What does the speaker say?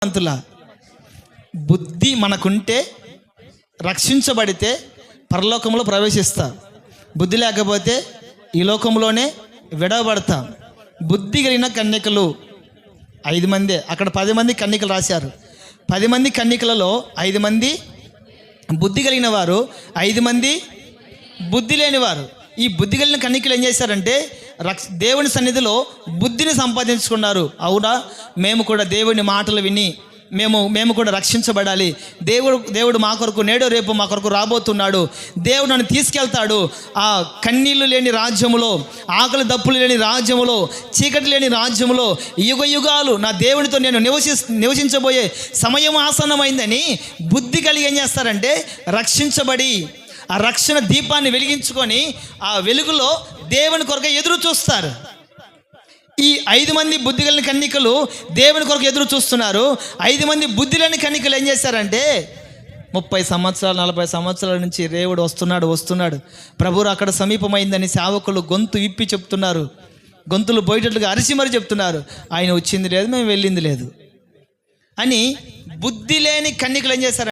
అంతుల బుద్ధి మనకుంటే రక్షించబడితే పరలోకంలో ప్రవేశిస్తా. బుద్ధి లేకపోతే ఈ లోకంలోనే విడవబడతా. బుద్ధి కలిగిన కన్యకలు 5 మందే, అక్కడ 10 మంది కన్యకలు రాశారు. 10 మంది కన్యకలలో 5 మంది బుద్ధి కలిగిన వారు, 5 మంది బుద్ధి లేనివారు. ఈ బుద్ధి కలిగిన కన్యకలు ఏం చేశారంటే దేవుని సన్నిధిలో బుద్ధిని సంపాదించుకున్నారు. అవునా, మేము కూడా దేవుని మాటలు విని మేము కూడా రక్షించబడాలి. దేవుడు మా కొరకు నేడో రేపు మా కొరకు రాబోతున్నాడు. దేవుడు నన్ను తీసుకెళ్తాడు ఆ కన్నీళ్లు లేని రాజ్యములో, ఆకలి దప్పులు లేని రాజ్యములో, చీకటి లేని రాజ్యములో యుగ యుగాలు నా దేవునితో నేను నివసించబోయే సమయం ఆసన్నమైందని బుద్ధి కలిగి ఏం చేస్తారంటే రక్షించబడి ఆ రక్షణ దీపాన్ని వెలిగించుకొని ఆ వెలుగులో దేవుని కొరకు ఎదురు చూస్తారు. ఈ 5 మంది బుద్ధి కలిగిన కన్యకలు దేవుని కొరకు ఎదురు చూస్తున్నారు. 5 మంది బుద్ధి లేని కన్యకలు ఏం చేశారంటే 30 సంవత్సరాలు 40 సంవత్సరాల నుంచి దేవుడు వస్తున్నాడు ప్రభువు అక్కడ సమీపమైందని సేవకులు గొంతు విప్పి చెప్తున్నారు. గొంతులు పోయేటట్లుగా అరిసి మరి చెప్తున్నారు, ఆయన వచ్చింది లేదు, మేము వెళ్ళింది లేదు అని. బుద్ధి లేని కన్యకలు ఏం చేశారు?